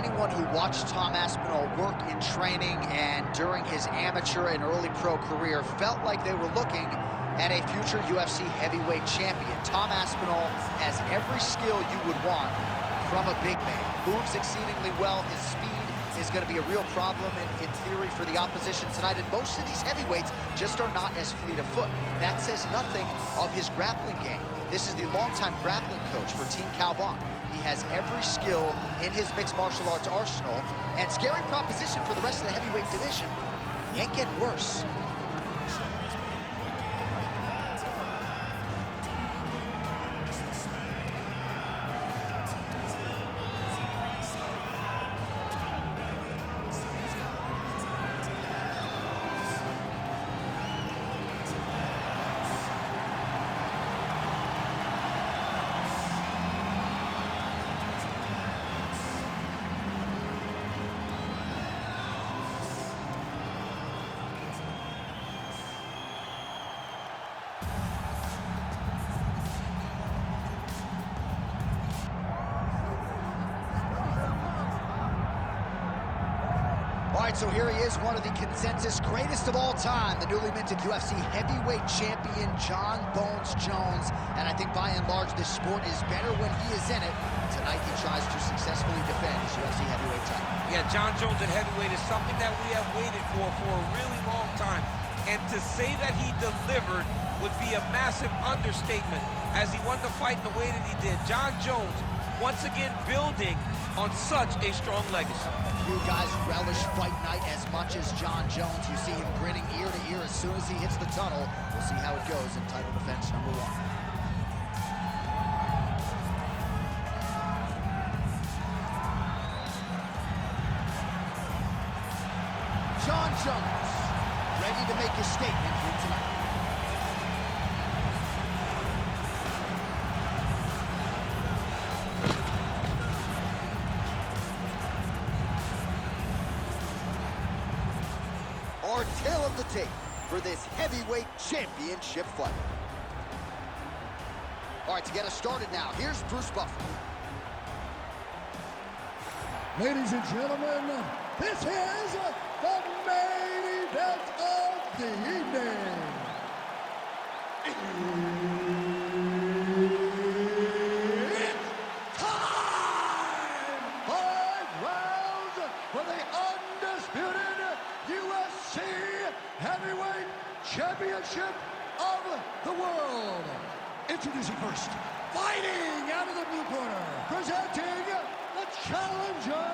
anyone who watched Tom Aspinall work in training and during his amateur and early pro career felt like they were looking at a future UFC heavyweight champion. Tom Aspinall has every skill you would want from a big man. Moves exceedingly well. His speed is going to be a real problem in theory for the opposition tonight, and most of these heavyweights just are not as fleet of foot. That says nothing of his grappling game. This is the longtime grappling coach for Team Calvon. He has every skill in his mixed martial arts arsenal, and scary proposition for the rest of the heavyweight division. Ain't getting worse. All right, so here he is, one of the consensus greatest of all time, the newly minted UFC heavyweight champion, Jon Bones Jones. And I think by and large, this sport is better when he is in it. Tonight, he tries to successfully defend his UFC heavyweight title. Yeah, Jon Jones at heavyweight is something that we have waited for a really long time. And to say that he delivered would be a massive understatement as he won the fight in the way that he did. Jon Jones, once again, building on such a strong legacy. You guys relish fight night as much as Jon Jones. You see him grinning ear to ear as soon as he hits the tunnel. We'll see how it goes in title defense number 1. Jon Jones, ready to make his statement here tonight. Our tail of the tape for this heavyweight championship fight. All right, to get us started now, here's Bruce Buffer. Ladies and gentlemen, this is the main event of the evening. It's time! 5 rounds for the undisputed UFC Heavyweight Championship of the world. Introducing first, fighting out of the blue corner, presenting the challenger,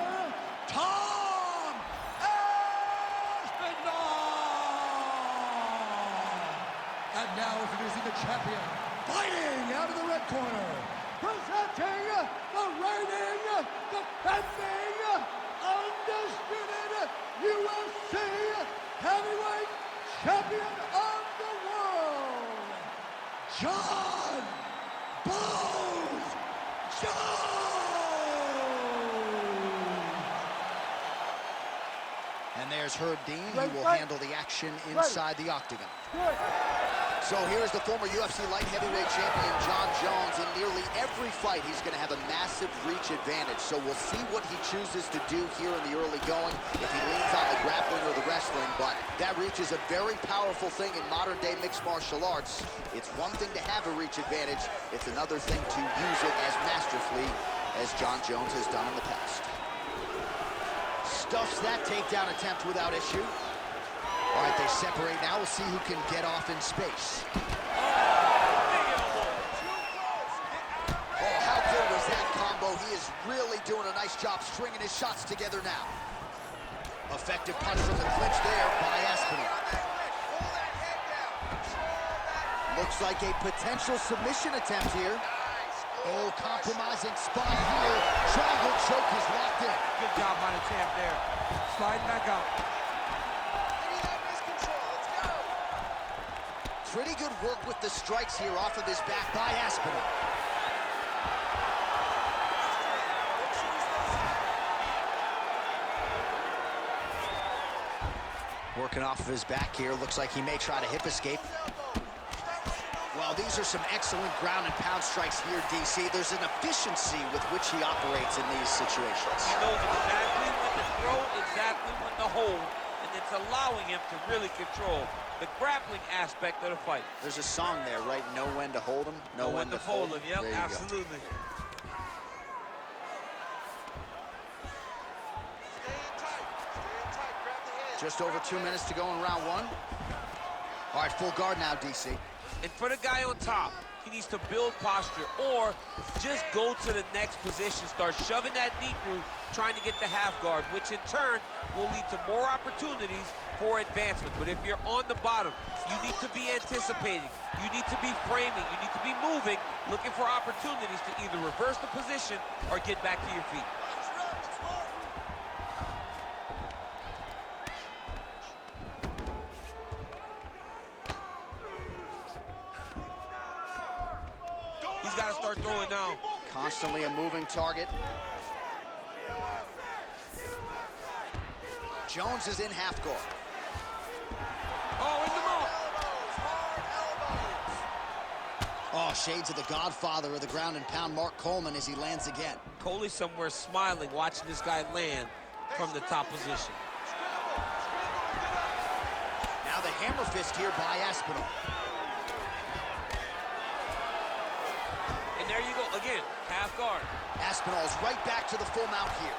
Tom Aspinall. And now introducing the champion, fighting out of the red corner, presenting the reigning, defending, undisputed UFC Heavyweight Champion of the world, Jon Bones Jones. And there's Herb Dean. He will handle the action inside the octagon. So here's the former UFC light heavyweight champion, Jon Jones. In nearly every fight, he's going to have a massive reach advantage. So we'll see what he chooses to do here in the early going, if he leans on the grappling or the wrestling. But that reach is a very powerful thing in modern-day mixed martial arts. It's one thing to have a reach advantage. It's another thing to use it as masterfully as Jon Jones has done in the past. Stuffs that takedown attempt without issue. All right, they separate now. We'll see who can get off in space. Oh, how good was that combo? He is really doing a nice job stringing his shots together now. Effective punch from the clinch there by Aspinall. Looks like a potential submission attempt here. Oh, compromising spot here. Triangle choke is locked in. Good job by the champ there. Sliding back out. Pretty good work with the strikes here off of his back by Aspinall. Working off of his back here. Looks like he may try to hip escape. Well, Oh, these are some excellent ground and pound strikes here, DC. There's an efficiency with which he operates in these situations. He knows exactly when to throw, exactly when to hold, and it's allowing him to really control the grappling aspect of the fight. There's a song there, right? Know when to hold him, know when to fold him. Yep, absolutely. Just over 2 minutes to go in round one. All right, full guard now, DC. And for the guy on top, he needs to build posture or just go to the next position, start shoving that knee through, trying to get the half guard, which in turn will lead to more opportunities for advancement. But if you're on the bottom, you need to be anticipating, you need to be framing, you need to be moving, looking for opportunities to either reverse the position or get back to your feet. He's got to start throwing now. Constantly a moving target. Jones is in half guard. Oh, in the mouth. Oh, shades of the godfather of the ground and pound, Mark Coleman, as he lands again. Coley somewhere smiling, watching this guy land from the top position. Now the hammer fist here by Aspinall. And there you go, again, half guard. Aspinall's right back to the full mount here.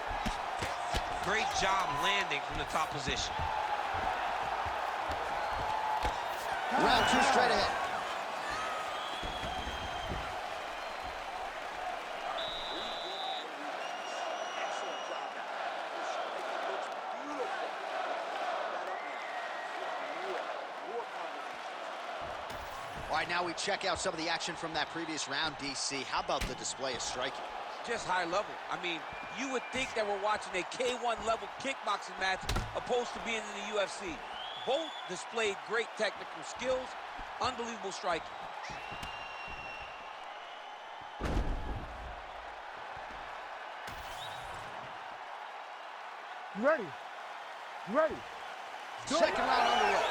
Great job landing from the top position. Round two straight ahead. All right, now we check out some of the action from that previous round, DC. How about the display of striking? Just high level. I mean, you would think that we're watching a K1 level kickboxing match opposed to being in the UFC. Both displayed great technical skills, unbelievable striking. You ready? You ready? Second round underway.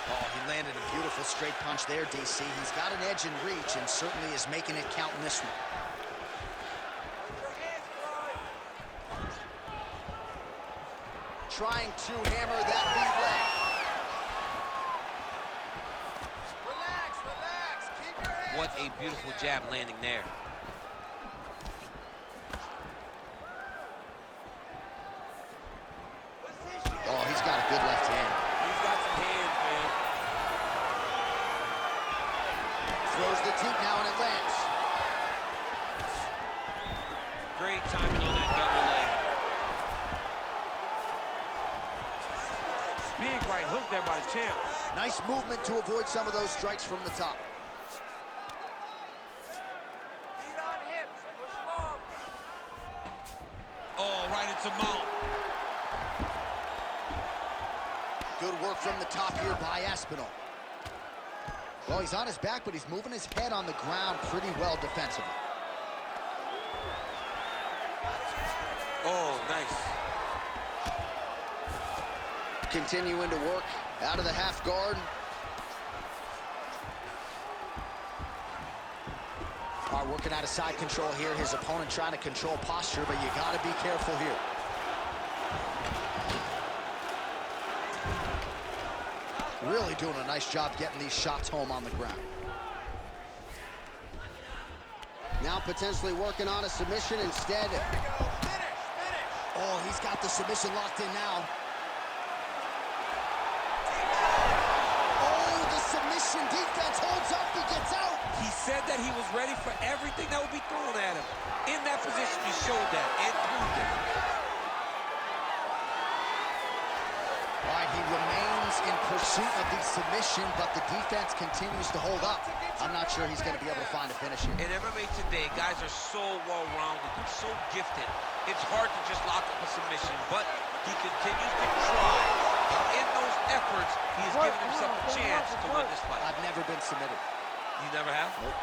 Oh, he landed a beautiful straight punch there, DC. He's got an edge in reach and certainly is making it count in this one. Trying to hammer that lead leg. Relax, relax. Keep your hands. What a beautiful jab landing there. Oh, he's got a good left hand. He's got some hands, man. Throws the teep now and it lands. Great timing on that double leg. Big right hook there by the champ. Nice movement to avoid some of those strikes from the top. Feet on hips. Push long. Oh, right into mount. Good work from the top here by Aspinall. Well, he's on his back, but he's moving his head on the ground pretty well defensively. Oh, nice. Continuing to work out of the half guard. All right, working out of side control here. His opponent trying to control posture, but you got to be careful here. Really doing a nice job getting these shots home on the ground. Now potentially working on a submission instead. There you go. Finish. Oh, he's got the submission locked in now. Oh, the submission defense holds up. He gets out. He said that he was ready for everything that would be thrown at him. In that position, he showed that and proved it. All right, he remains in pursuit of the submission, but the defense continues to hold up. I'm not sure he's going to be able to find a finish here. In MMA today, guys are so well-rounded. They're so gifted. It's hard to just lock up a submission, but he continues to try. And in those efforts, he has given himself a chance to win this fight. I've never been submitted. You never have? Nope.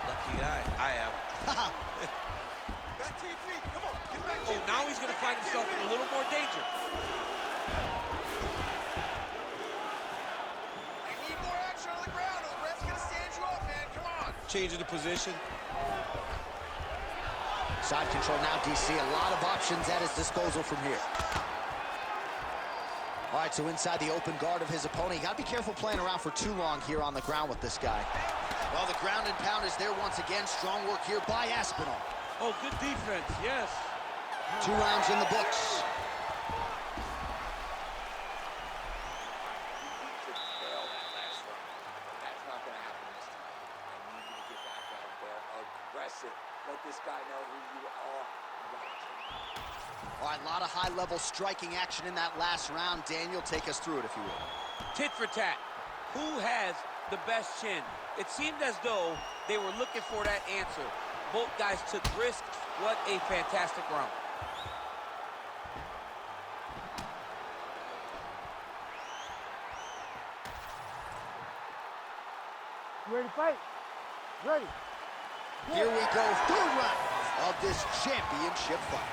Lucky guy. I have. Back to your feet. Come on. Get back to Oh, your now he's going to find himself in a little more danger. changing the position. Side control now, DC. A lot of options at his disposal from here. All right, so inside the open guard of his opponent. You got to be careful playing around for too long here on the ground with this guy. Well, the ground and pound is there once again. Strong work here by Aspinall. Oh, good defense, yes. 2 rounds in the books. That's not going to happen this time. I need you to get back out there aggressive. Let this guy know who you are. All right, a lot of high-level striking action in that last round. Daniel, take us through it, if you will. Tit for tat. Who has the best chin? It seemed as though they were looking for that answer. Both guys took risks. What a fantastic round. You ready to fight? Ready. Here we go, 3rd round of this championship fight.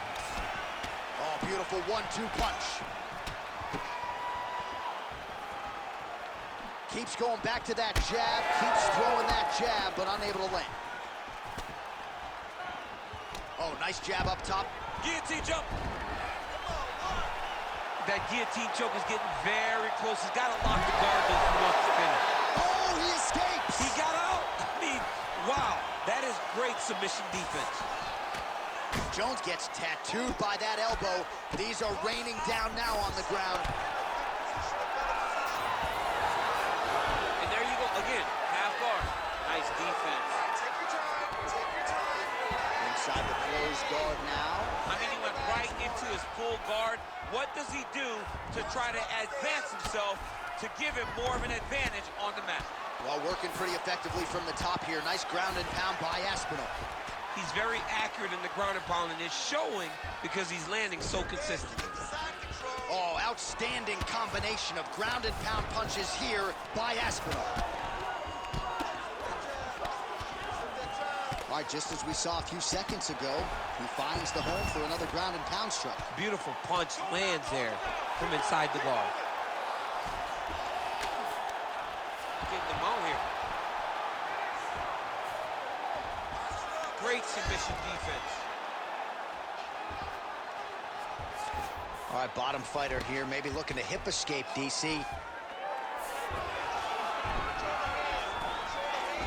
Oh, beautiful 1-2 punch. Keeps going back to that jab, keeps throwing that jab, but unable to land. Oh, nice jab up top. Guillotine choke. That guillotine choke is getting very close. He's got to lock the guard though if he wants to finish. Oh, he escapes. He got out. I mean, wow. That is great submission defense. Jones gets tattooed by that elbow. These are raining down now on the ground. And there you go. Again, half guard. Nice defense. Take your time. Take your time. Inside the closed guard now. I mean, he went right into his full guard. What does he do to try to advance himself to give him more of an advantage on the mat? Well, working pretty effectively from the top here. Nice ground and pound by Aspinall. He's very accurate in the ground and pound, and it's showing because he's landing so consistently. Oh, outstanding combination of ground and pound punches here by Aspinall. All right, just as we saw a few seconds ago, he finds the home for another ground and pound strike. Beautiful punch lands there from inside the guard. Getting them out here. Great submission defense. All right, bottom fighter here, maybe looking to hip escape, DC.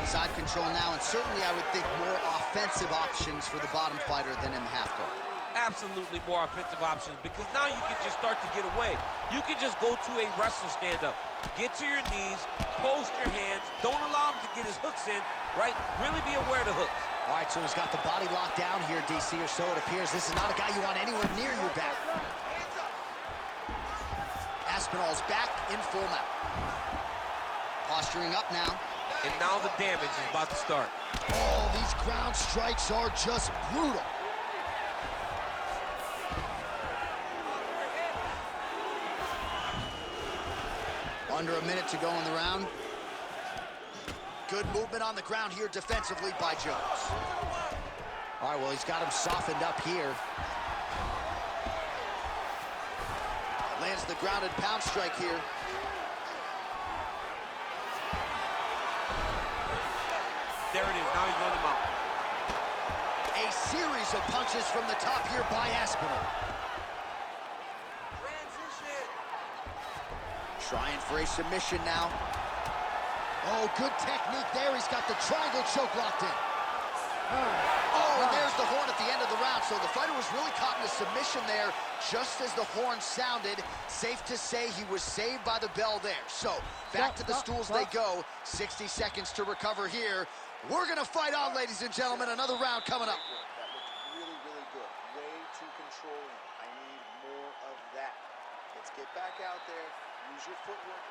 Side control now, and certainly I would think more offensive options for the bottom fighter than in the half guard. Absolutely more offensive options, because now you can just start to get away. You can just go to a wrestler stand-up. Get to your knees, post your hands, don't allow him to get his hooks in, right? Really be aware of the hooks. All right, so he's got the body locked down here, DC, or so it appears. This is not a guy you want anywhere near your back. Aspinall's back in full mount. Posturing up now. And now the damage is about to start. Oh, these ground strikes are just brutal. Under a minute to go in the round. Good movement on the ground here defensively by Jones. All right, well, he's got him softened up here. Lands the ground and pound strike here. There it is, now he's on the mount. A series of punches from the top here by Aspinall. Transition. Trying for a submission now. Oh, good technique there. He's got the triangle choke locked in. Oh, and there's the horn at the end of the round. So the fighter was really caught in a submission there just as the horn sounded. Safe to say he was saved by the bell there. So back to the stools they go. 60 seconds to recover here. We're going to fight on, ladies and gentlemen. Another round coming up. That looked really, really good. Way too controlling. I need more of that. Let's get back out there. Use your footwork.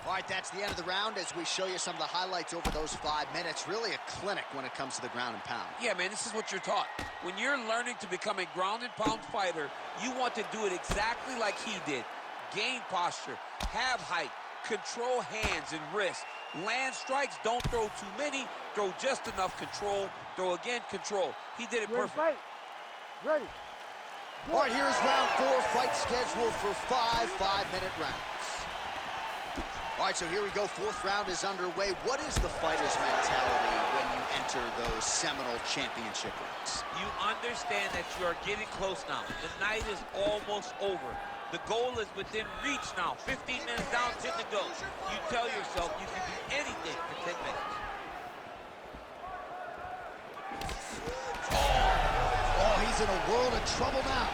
All right, that's the end of the round as we show you some of the highlights over those 5 minutes. Really a clinic when it comes to the ground and pound. Yeah, man, this is what you're taught. When you're learning to become a ground and pound fighter, you want to do it exactly like he did. Gain posture, have height, control hands and wrists. Land strikes, don't throw too many, throw just enough control, throw again, control. He did it perfect. Ready, ready. All right, here's round 4, fight scheduled for 5 5-minute rounds. All right, so here we go. Fourth round is underway. What is the fighter's mentality when you enter those seminal championship rings? You understand that you are getting close now. The night is almost over. The goal is within reach now. 15 minutes down, 10 to go. You tell yourself you can do anything for 10 minutes. Oh, he's in a world of trouble now.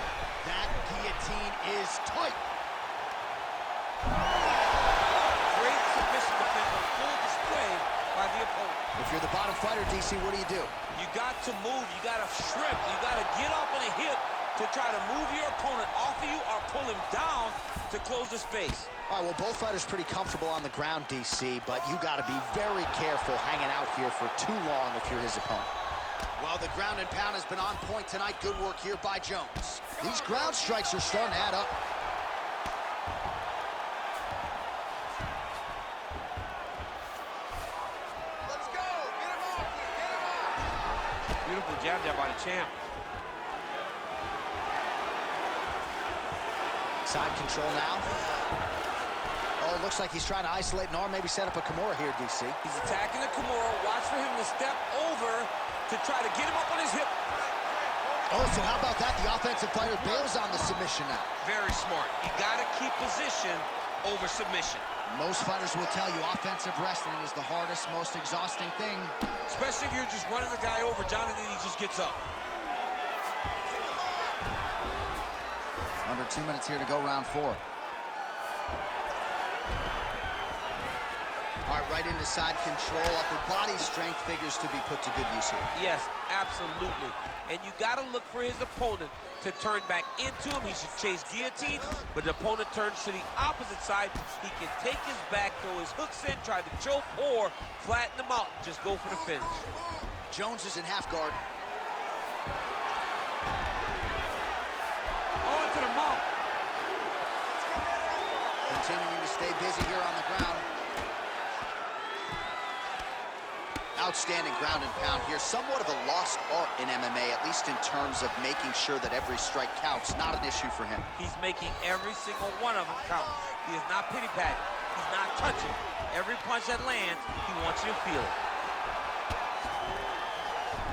That guillotine is tight. Great submission defense on full display by the opponent. If you're the bottom fighter, DC, what do? You got to move. You got to shrimp. You got to get up on a hip to try to move your opponent off of you or pull him down to close the space. All right, well, both fighters pretty comfortable on the ground, DC, but you got to be very careful hanging out here for too long if you're his opponent. Well, the ground and pound has been on point tonight. Good work here by Jones. These ground strikes are starting to add up. Let's go. Get him off. Get him off. Beautiful jab there by the champ. Side control now. Oh, it looks like he's trying to isolate an arm, maybe set up a Kimura here, DC. He's attacking the Kimura. Watch for him to step over to try to get him up on his hip. Oh, so how about that? The offensive fighter bails on the submission now. Very smart. You got to keep position over submission. Most fighters will tell you offensive wrestling is the hardest, most exhausting thing. Especially if you're just running the guy over, Jonathan, he just gets up. Under 2 minutes here to go, round 4. All right, right into side control. Upper body strength figures to be put to good use here. Yes, absolutely. And you got to look for his opponent to turn back into him. He should chase guillotine, but the opponent turns to the opposite side. He can take his back, throw his hooks in, try to choke, or flatten him out. Just go for the finish. Jones is in half guard. Oh, into the mouth. Continuing to stay busy here on the ground. Outstanding ground and pound here. Somewhat of a lost art in MMA, at least in terms of making sure that every strike counts. Not an issue for him. He's making every single one of them count. He is not pity-patting. He's not touching. Every punch that lands, he wants you to feel it.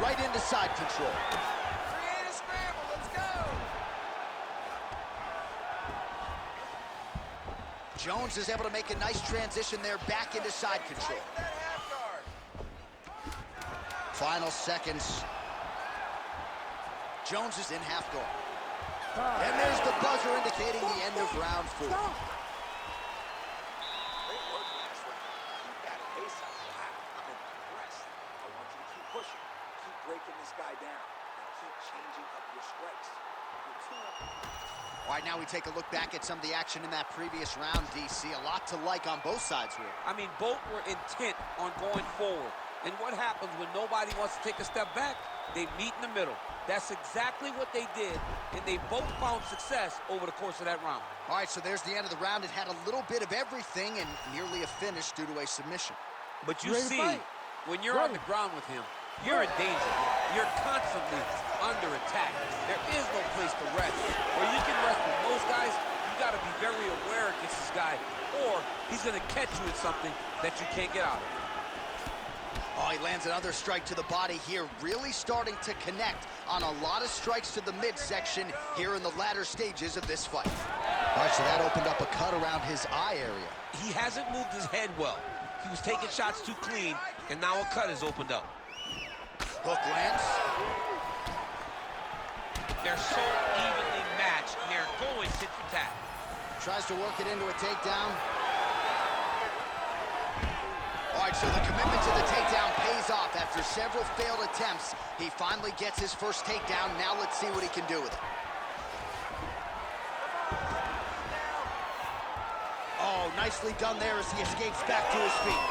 Right into side control. Create a scramble. Let's go. Jones is able to make a nice transition there back into side control. That half guard. Final seconds. Jones is in half guard. And there's the buzzer indicating the end of round 4. Great work last round. Keep that pace up. Wow, I'm impressed. I want you to keep pushing. Keep breaking this guy down. And keep changing up your strikes. You're 2 up. All right, now we take a look back at some of the action in that previous round, DC. A lot to like on both sides here. I mean, both were intent on going forward. And what happens when nobody wants to take a step back? They meet in the middle. That's exactly what they did, and they both found success over the course of that round. All right, so there's the end of the round. It had a little bit of everything and nearly a finish due to a submission. But you Ready to see, fight? when you're on the ground with him, you're in danger. You're constantly under attack. There is no place to rest. Where you can rest with most guys, you got to be very aware against this guy, or he's going to catch you in something that you can't get out of. Oh, he lands another strike to the body here, really starting to connect on a lot of strikes to the midsection here in the latter stages of this fight. All right, so that opened up a cut around his eye area. He hasn't moved his head well. He was taking shots too clean, and now a cut has opened up. Hook lands. They're so evenly matched, and they're going tit for tat. Tries to work it into a takedown. All right, so the commitment to the takedown pays off. After several failed attempts, he finally gets his first takedown. Now let's see what he can do with it. Oh, nicely done there as he escapes back to his feet.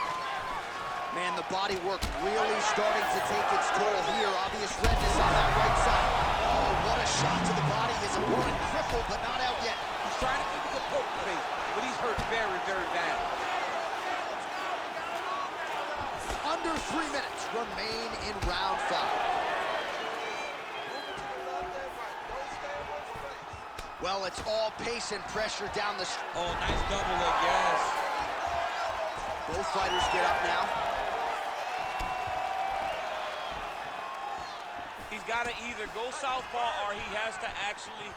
Man, the body work really starting to take its toll here. Obvious redness on that right side. Oh, what a shot to the body. His opponent crippled, but not out yet. He's trying to keep his poker face, but he's hurt very, very bad. Under 3 minutes remain in round 5. Well, it's all pace and pressure down the... Oh, nice double leg, yes. Both fighters get up now. He's got to either go southpaw or he has to actually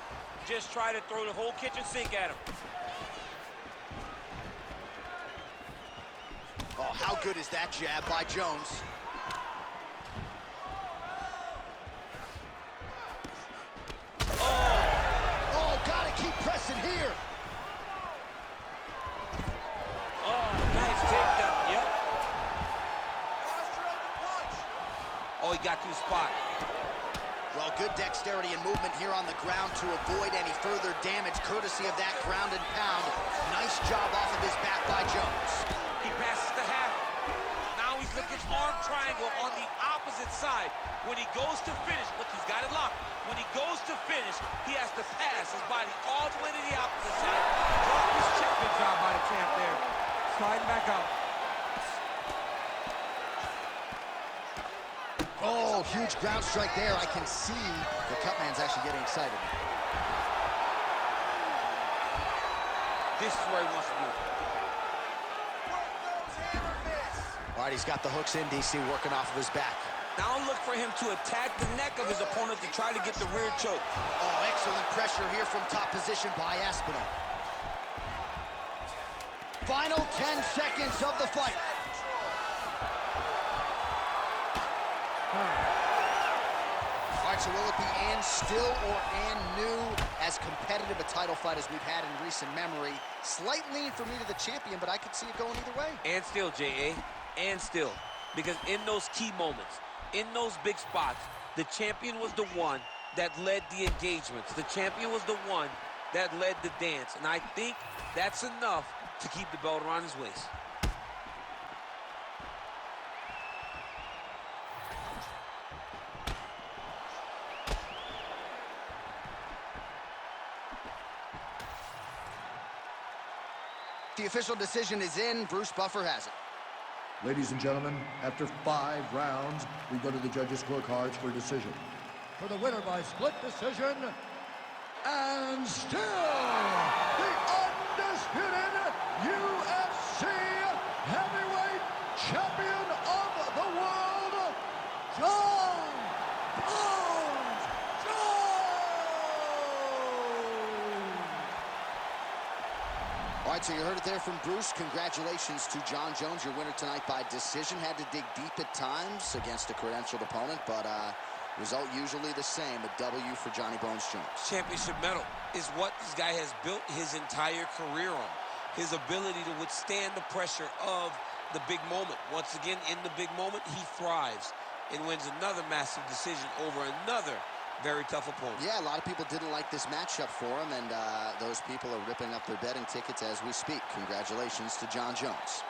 just try to throw the whole kitchen sink at him. Oh, how good is that jab by Jones? Oh, gotta keep pressing here. Oh, nice takedown. Yep. Oh, he got to the spot. Well, good dexterity and movement here on the ground to avoid any further damage, courtesy of that ground and pound. Nice job off of his back by Jones. He passes the half. Now he's looking arm triangle on the opposite side. When he goes to finish, look, he's got it locked. When he goes to finish, he has to pass his body all the way to the opposite side. Drop his chest. Good job by the champ there. Sliding back out. Oh, huge ground strike there. I can see the Cutman's actually getting excited. This is where he wants to be. All right, he's got the hooks in, DC, working off of his back. Now look for him to attack the neck of his opponent to try to get the rear choke. Oh, excellent pressure here from top position by Aspinall. Final 10 seconds of the fight. All right, so will it be and still or and new? As competitive a title fight as we've had in recent memory. Slight lean for me to the champion, but I could see it going either way. And still, J.A., and still. Because in those key moments, in those big spots, the champion was the one that led the engagements. The champion was the one that led the dance. And I think that's enough to keep the belt around his waist. The official decision is in. Bruce Buffer has it. Ladies and gentlemen, after 5 rounds, we go to the judges' scorecards for decision. For the winner by split decision, and still the undisputed UFC heavyweight champion of the world, John Bones Jones! All right, so you heard it there from Bruce. Congratulations to John Jones, your winner tonight by decision. Had to dig deep at times against a credentialed opponent, but result usually the same, a W for Johnny Bones Jones. Championship medal is what this guy has built his entire career on. His ability to withstand the pressure of the big moment. Once again, in the big moment, he thrives and wins another massive decision over another very tough opponent. Yeah, a lot of people didn't like this matchup for him, and those people are ripping up their betting tickets as we speak. Congratulations to John Jones.